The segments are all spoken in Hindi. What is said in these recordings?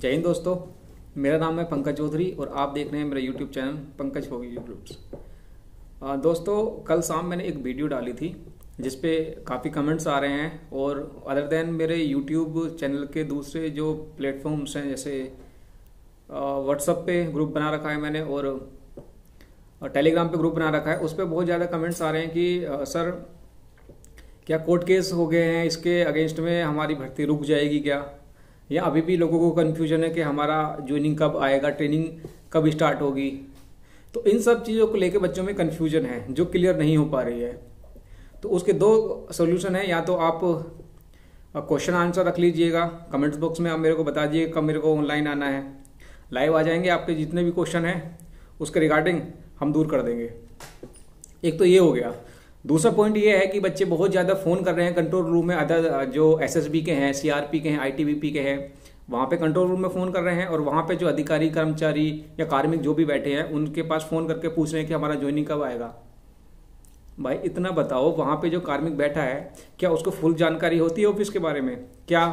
जय हिंद दोस्तों, मेरा नाम है पंकज चौधरी और आप देख रहे हैं मेरा यूट्यूब चैनल पंकज होगी यूट्यूब्स। दोस्तों, कल शाम मैंने एक वीडियो डाली थी जिस पे काफ़ी कमेंट्स आ रहे हैं और अदर देन मेरे यूट्यूब चैनल के दूसरे जो प्लेटफॉर्म्स हैं, जैसे व्हाट्सएप पे ग्रुप बना रखा है मैंने और टेलीग्राम पे ग्रुप बना रखा है, उस पर बहुत ज़्यादा कमेंट्स आ रहे हैं कि सर क्या कोर्ट केस हो गए हैं, इसके अगेंस्ट में हमारी भर्ती रुक जाएगी क्या, या अभी भी लोगों को कन्फ्यूजन है कि हमारा ज्वाइनिंग कब आएगा, ट्रेनिंग कब स्टार्ट होगी। तो इन सब चीज़ों को लेकर बच्चों में कन्फ्यूजन है जो क्लियर नहीं हो पा रही है। तो उसके दो सोल्यूशन है, या तो आप क्वेश्चन आंसर रख लीजिएगा कमेंट्स बॉक्स में, आप मेरे को बता दीजिए कब मेरे को ऑनलाइन आना है, लाइव आ जाएंगे, आपके जितने भी क्वेश्चन हैं उसके रिगार्डिंग हम दूर कर देंगे। एक तो ये हो गया। दूसरा पॉइंट ये है कि बच्चे बहुत ज़्यादा फ़ोन कर रहे हैं कंट्रोल रूम में, अदर जो एसएसबी के हैं, सीआरपी के हैं, आईटीबीपी के हैं, वहाँ पे कंट्रोल रूम में फ़ोन कर रहे हैं और वहाँ पे जो अधिकारी, कर्मचारी या कार्मिक जो भी बैठे हैं उनके पास फ़ोन करके पूछ रहे हैं कि हमारा ज्वाइनिंग कब आएगा। भाई इतना बताओ, वहाँ पे जो कार्मिक बैठा है क्या उसको फुल जानकारी होती है ऑफिस के बारे में, क्या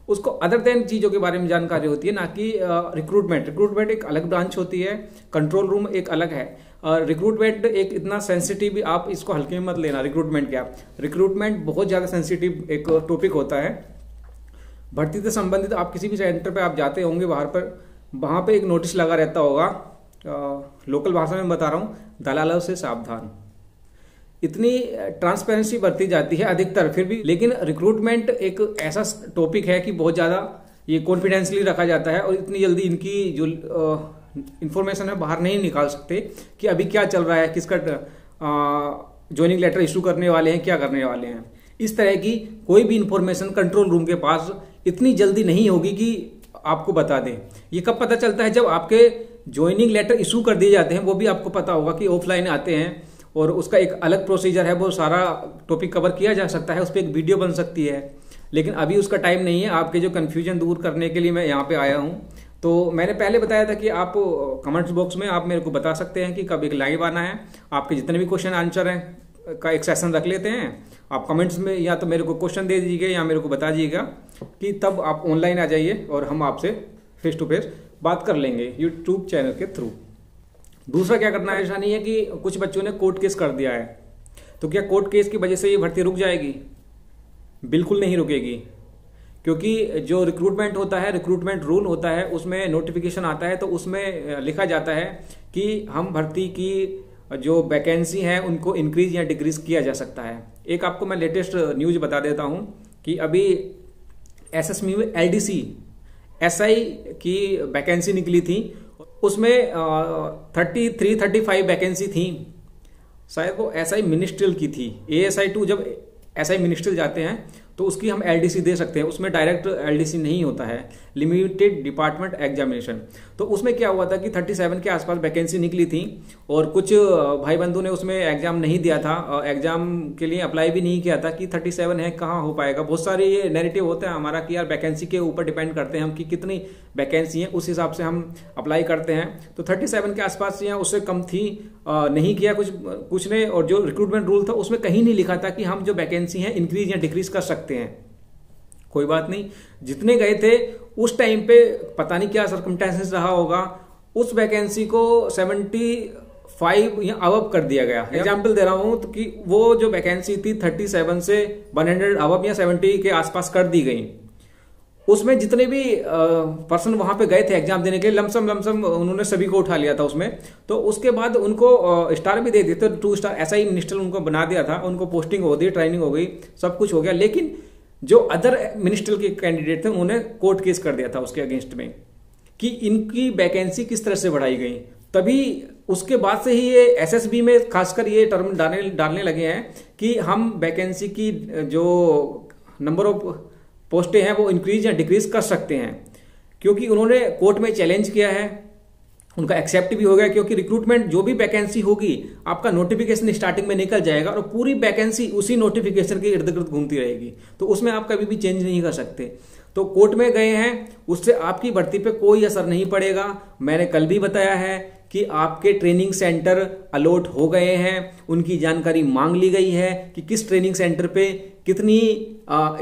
उसको अदर देन चीज़ों के बारे में जानकारी होती है, ना कि रिक्रूटमेंट एक अलग ब्रांच होती है, कंट्रोल रूम एक अलग है। रिक्रूटमेंट एक इतना सेंसिटिव, आप इसको हल्के में मत लेना। रिक्रूटमेंट बहुत ज़्यादा सेंसिटिव एक टॉपिक होता है। भर्ती से संबंधित आप किसी भी सेंटर पे आप जाते होंगे, वहाँ पे एक नोटिस लगा रहता होगा, लोकल भाषा में बता रहा हूँ, दलालों से सावधान। इतनी ट्रांसपेरेंसी बरती जाती है अधिकतर फिर भी, लेकिन रिक्रूटमेंट एक ऐसा टॉपिक है कि बहुत ज़्यादा ये कॉन्फिडेंशियली रखा जाता है और इतनी जल्दी इनकी जो इंफॉर्मेशन है बाहर नहीं निकाल सकते कि अभी क्या चल रहा है, किसका ज्वाइनिंग लेटर इशू करने वाले हैं, क्या करने वाले हैं। इस तरह की कोई भी इंफॉर्मेशन कंट्रोल रूम के पास इतनी जल्दी नहीं होगी कि आपको बता दें। ये कब पता चलता है, जब आपके ज्वाइनिंग लेटर इशू कर दिए जाते हैं, वो भी आपको पता होगा कि ऑफलाइन आते हैं और उसका एक अलग प्रोसीजर है, वो सारा टॉपिक कवर किया जा सकता है, उस पर एक वीडियो बन सकती है, लेकिन अभी उसका टाइम नहीं है। आपके जो कन्फ्यूजन दूर करने के लिए मैं यहाँ पे आया हूँ। तो मैंने पहले बताया था कि आप कमेंट्स बॉक्स में आप मेरे को बता सकते हैं कि कब एक लाइव आना है, आपके जितने भी क्वेश्चन आंसर हैं का एक सेशन रख लेते हैं। आप कमेंट्स में या तो मेरे को क्वेश्चन दे दीजिएगा या मेरे को बता दीजिएगा कि तब आप ऑनलाइन आ जाइए और हम आपसे फेस टू फेस बात कर लेंगे यूट्यूब चैनल के थ्रू। दूसरा क्या करना है, ऐसा नहीं है कि कुछ बच्चों ने कोर्ट केस कर दिया है तो क्या कोर्ट केस की वजह से ये भर्ती रुक जाएगी? बिल्कुल नहीं रुकेगी, क्योंकि जो रिक्रूटमेंट होता है, रिक्रूटमेंट रूल होता है, उसमें नोटिफिकेशन आता है तो उसमें लिखा जाता है कि हम भर्ती की जो वैकेंसी है उनको इंक्रीज या डिक्रीज किया जा सकता है। एक आपको मैं लेटेस्ट न्यूज बता देता हूं कि अभी एसएसबी में एलडीसी एसआई की वैकेंसी निकली थी, उसमें 33-35 वैकेंसी थी, शायद वो एसआई मिनिस्ट्रियल की थी। ASI2 जब एसआई मिनिस्ट्रियल जाते हैं तो उसकी हम एलडीसी दे सकते हैं, उसमें डायरेक्ट एलडीसी नहीं होता है, लिमिटेड डिपार्टमेंट एग्जामिनेशन। तो उसमें क्या हुआ था कि 37 के आसपास वैकेंसी निकली थी और कुछ भाई बंधु ने उसमें एग्जाम नहीं दिया था, एग्जाम के लिए अप्लाई भी नहीं किया था कि 37 है कहाँ हो पाएगा। बहुत सारे ये नैरेटिव होता है हमारा कि यार वैकेंसी के ऊपर डिपेंड करते हैं हम कि कितनी वैकेंसी है, उस हिसाब से हम अप्लाई करते हैं। तो 37 के आसपास या उससे कम थी, नहीं किया कुछ ने। और जो रिक्रूटमेंट रूल था उसमें कहीं नहीं लिखा था कि हम जो वैकेंसी है इंक्रीज या डिक्रीज कर सकते हैं। कोई बात नहीं, जितने गए थे उस टाइम पे पता नहीं क्या सर्कमस्टेंसेस रहा होगा, उस वैकेंसी को 75 या अबव कर दिया गया। एग्जाम्पल दे रहा हूं तो कि वो जो वैकेंसी थी 37 से 100 अबव या 70 के आसपास कर दी गई। उसमें जितने भी पर्सन वहां पे गए थे एग्जाम देने के लिए, लमसम उन्होंने सभी को उठा लिया था उसमें। तो उसके बाद उनको स्टार भी दे दिए थे, 2 स्टार ऐसा ही मिनिस्टर उनको बना दिया था, उनको पोस्टिंग हो गई, ट्रेनिंग हो गई, सब कुछ हो गया। लेकिन जो अदर मिनिस्टर के कैंडिडेट थे उन्होंने कोर्ट केस कर दिया था उसके अगेंस्ट में कि इनकी वैकेंसी किस तरह से बढ़ाई गई। तभी उसके बाद से ही ये एसएसबी में खासकर ये टर्म डालने लगे हैं कि हम वैकेंसी की जो नंबर ऑफ पोस्टें हैं वो इंक्रीज या डिक्रीज कर सकते हैं, क्योंकि उन्होंने कोर्ट में चैलेंज किया है, उनका एक्सेप्ट भी हो गया। क्योंकि रिक्रूटमेंट जो भी वैकेंसी होगी आपका नोटिफिकेशन स्टार्टिंग में निकल जाएगा और पूरी वैकेंसी उसी नोटिफिकेशन के इर्द गिर्द घूमती रहेगी, तो उसमें आप कभी भी चेंज नहीं कर सकते। तो कोर्ट में गए हैं, उससे आपकी भर्ती पे कोई असर नहीं पड़ेगा। मैंने कल भी बताया है कि आपके ट्रेनिंग सेंटर अलॉट हो गए हैं, उनकी जानकारी मांग ली गई है कि किस ट्रेनिंग सेंटर पे कितनी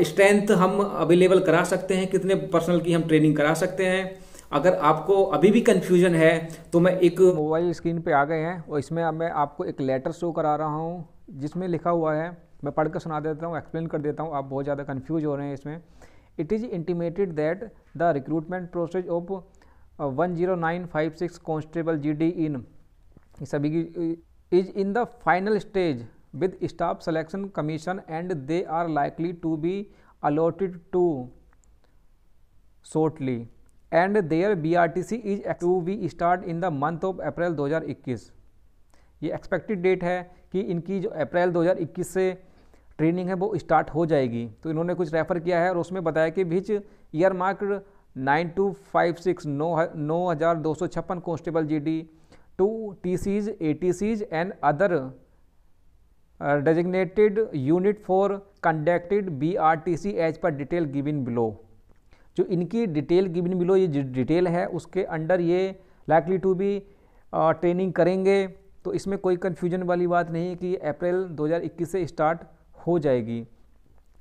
स्ट्रेंथ हम अवेलेबल करा सकते हैं, कितने पर्सनल की हम ट्रेनिंग करा सकते हैं। अगर आपको अभी भी कंफ्यूजन है तो मैं एक मोबाइल स्क्रीन पे आ गए हैं और इसमें अब मैं आपको एक लेटर शो करा रहा हूँ जिसमें लिखा हुआ है, मैं पढ़ कर सुना देता हूँ, एक्सप्लेन कर देता हूँ, आप बहुत ज़्यादा कंफ्यूज हो रहे हैं इसमें। It is intimated that the recruitment process of 10956 constable GD इन सभी की is in the final stage with staff selection commission and they are likely to be allotted to shortly and their BRTC is to be start in the month of April 2021। ये एक्सपेक्टेड डेट है कि इनकी जो अप्रैल 2021 से ट्रेनिंग है वो स्टार्ट हो जाएगी। तो इन्होंने कुछ रेफ़र किया है और उसमें बताया कि which year marked 9256 9256 constable GD to TCs ATCs and other designated unit for conducted BRTC as per detail given below। जो इनकी डिटेल गिवन बिलो ये डिटेल है उसके अंडर ये लाइकली टू बी ट्रेनिंग करेंगे। तो इसमें कोई कन्फ्यूजन वाली बात नहीं है कि अप्रैल 2021 से स्टार्ट हो जाएगी।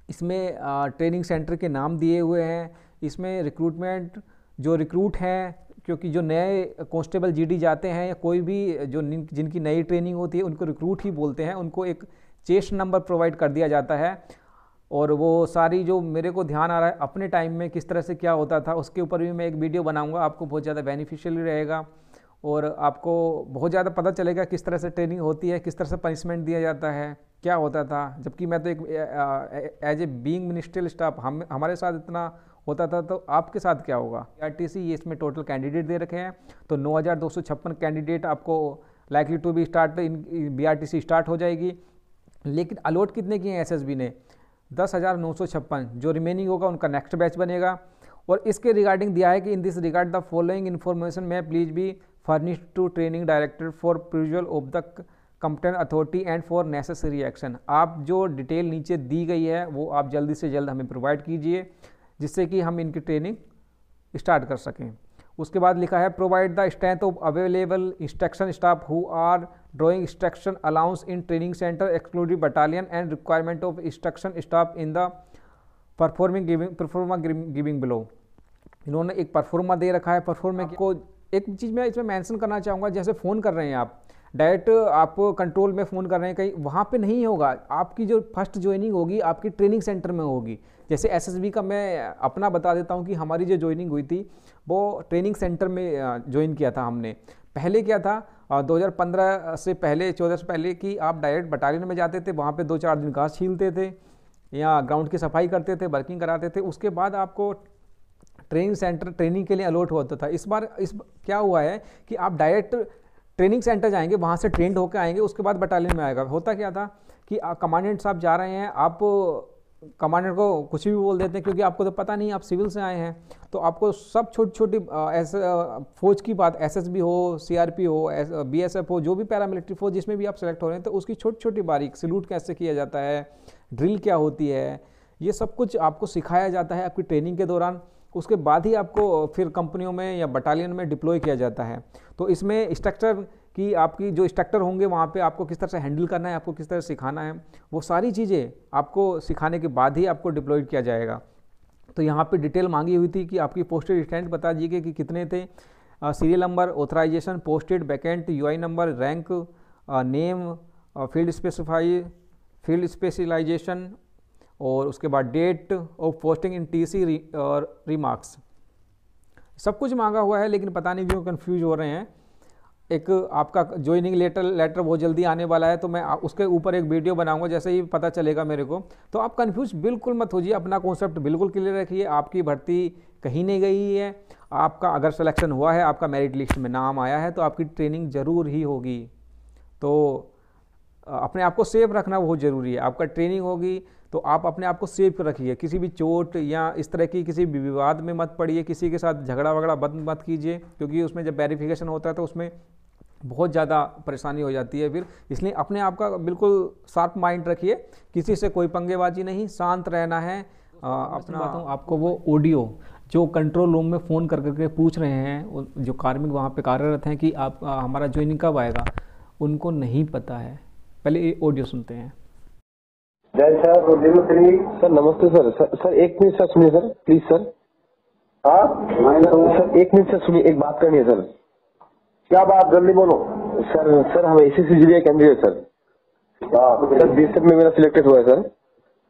इसमें ट्रेनिंग सेंटर के नाम दिए हुए हैं। इसमें रिक्रूटमेंट जो रिक्रूट हैं, क्योंकि जो नए कांस्टेबल जीडी जाते हैं या कोई भी जो जिनकी नई ट्रेनिंग होती है उनको रिक्रूट ही बोलते हैं, उनको एक चेस्ट नंबर प्रोवाइड कर दिया जाता है। और वो सारी जो मेरे को ध्यान आ रहा है अपने टाइम में किस तरह से क्या होता था उसके ऊपर भी मैं एक वीडियो बनाऊंगा, आपको बहुत ज़्यादा बेनिफिशियल रहेगा और आपको बहुत ज़्यादा पता चलेगा किस तरह से ट्रेनिंग होती है, किस तरह से पनिशमेंट दिया जाता है, क्या होता था। जबकि मैं तो एक as a being ministerial staff हमारे साथ इतना होता था, तो आपके साथ क्या होगा। BRTC ये इसमें टोटल कैंडिडेट दे रखे हैं, तो 9256 कैंडिडेट आपको likely to be start in BRTC start हो जाएगी। लेकिन अलॉट कितने किए हैं SSB ने 10,956, जो रिमेनिंग होगा उनका नेक्स्ट बैच बनेगा। और इसके रिगार्डिंग दिया है कि in this regard the following information may please be furnished to training director for perusal of the competent authority and for necessary action. आप जो डिटेल नीचे दी गई है वो आप जल्दी से जल्द हमें प्रोवाइड कीजिए जिससे कि हम इनकी ट्रेनिंग स्टार्ट कर सकें। उसके बाद लिखा है provide the strength of available instruction staff who are drawing instruction allowance in training centre excluding battalion and requirement of instruction staff in the proforma giving below. इन्होंने एक परफॉर्मा दे रखा है। परफॉर्मा को एक चीज़ मैं इसमें मेंशन करना चाहूँगा, जैसे फ़ोन कर रहे हैं आप डायरेक्ट आप कंट्रोल में फ़ोन कर रहे हैं कहीं, वहाँ पे नहीं होगा। आपकी जो फर्स्ट ज्वाइनिंग होगी आपकी ट्रेनिंग सेंटर में होगी। जैसे SSB का मैं अपना बता देता हूँ कि हमारी जो ज्वाइनिंग हुई थी वो ट्रेनिंग सेंटर में ज्वाइन किया था हमने। पहले क्या था 2015 से पहले 14 से पहले कि आप डायरेक्ट बटालियन में जाते थे, वहाँ पे 2-4 दिन घास छीलते थे या ग्राउंड की सफाई करते थे, वर्किंग कराते थे, उसके बाद आपको ट्रेनिंग सेंटर ट्रेनिंग के लिए अलॉट होता था। इस बार क्या हुआ है कि आप डायरेक्ट ट्रेनिंग सेंटर जाएंगे, वहाँ से ट्रेंड होकर आएंगे, उसके बाद बटालियन में आएगा। होता क्या था कि कमांडेंट साहब जा रहे हैं, आप कमांडेंट को कुछ भी बोल देते हैं क्योंकि आपको तो पता नहीं, आप सिविल से आए हैं, तो आपको सब छोटी छोटी फौज की बात SSB हो, CRP हो, BSF हो, जो भी पैरामिलिट्री फौज जिसमें भी आप सेलेक्ट हो रहे हैं, तो उसकी छोटी छोटी बारीक सैल्यूट कैसे किया जाता है, ड्रिल क्या होती है, ये सब कुछ आपको सिखाया जाता है आपकी ट्रेनिंग के दौरान। उसके बाद ही आपको फिर कंपनियों में या बटालियन में डिप्लॉय किया जाता है। तो इसमें स्ट्रक्चर कि आपकी जो इंस्ट्रक्टर होंगे वहाँ पे आपको किस तरह से हैंडल करना है, आपको किस तरह से सिखाना है, वो सारी चीज़ें आपको सिखाने के बाद ही आपको डिप्लॉयड किया जाएगा। तो यहाँ पे डिटेल मांगी हुई थी कि आपकी पोस्टेड स्टैंड बता दीजिए कि कितने थे, serial number, authorization, posted, vacant, UI number, rank, name, field specialization और उसके बाद date of posting in TC और रिमार्क्स, सब कुछ मांगा हुआ है। लेकिन पता नहीं क्यों कंफ्यूज हो रहे हैं। एक आपका ज्वाइनिंग लेटर बहुत जल्दी आने वाला है, तो मैं उसके ऊपर एक वीडियो बनाऊंगा जैसे ही पता चलेगा मेरे को। तो आप कंफ्यूज बिल्कुल मत होइए, अपना कॉन्सेप्ट बिल्कुल क्लियर रखिए। आपकी भर्ती कहीं नहीं गई है, आपका अगर सिलेक्शन हुआ है, आपका मेरिट लिस्ट में नाम आया है, तो आपकी ट्रेनिंग ज़रूर ही होगी। तो अपने आप को सेफ रखना बहुत ज़रूरी है। आपका ट्रेनिंग होगी तो आप अपने आप को सेफ रखिए, किसी भी चोट या इस तरह की किसी भी विवाद में मत पड़िए, किसी के साथ झगड़ा वगड़ा मत कीजिए, क्योंकि उसमें जब वेरिफिकेशन होता है तो उसमें बहुत ज़्यादा परेशानी हो जाती है फिर। इसलिए अपने आप का बिल्कुल शार्प माइंड रखिए, किसी से कोई पंगेबाजी नहीं, शांत रहना है। अपना आपको वो ऑडियो जो कंट्रोल रूम में फ़ोन कर करके पूछ रहे हैं, जो कार्मिक वहाँ पे कार्यरत हैं कि आप हमारा ज्वाइनिंग कब आएगा, उनको नहीं पता है। पहले ये ऑडियो सुनते हैं। सर नमस्ते सर। सर एक मिनट सर सुनिए सर, प्लीज सर। हाँ सर एक मिनट सर सुनिए, एक बात करनी है सर। क्या बात, जल्दी बोलो। सर हम एसएससी कैंडिडेट सर। हाँ सर बीएसएफ में मेरा सिलेक्टेड हुआ है सर।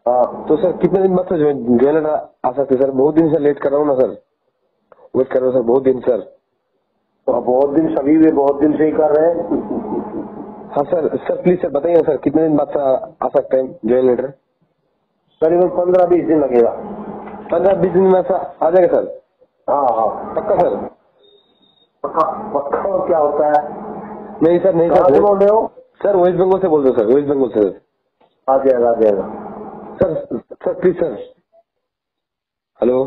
हाँ, तो सर कितने दिन बाद सर ज्वाइन आ सकते सर? बहुत दिन से लेट कर रहा हूँ ना सर, वेट कर रहा हूँ सर बहुत दिन सर। तो बहुत दिन, सभी वे बहुत दिन से ही कर रहे हैं। हाँ सर, सर प्लीज सर बताइए सर कितने दिन बाद आ सकता है ज्वाइन लेटर? करीबन 15-20 दिन लगेगा। 15-20 दिन में सर आ जाएगा सर? हाँ हाँ पक्का सर? पक्का पक्का। क्या होता है? नहीं सर, नहीं कहाँ से सर। बोल रहे हो? सर वेस्ट बंगाल से बोल रहे हो सर, वेस्ट बंगाल से। आ जाएगा आ जाएगा। Sir sir please sir. Hello.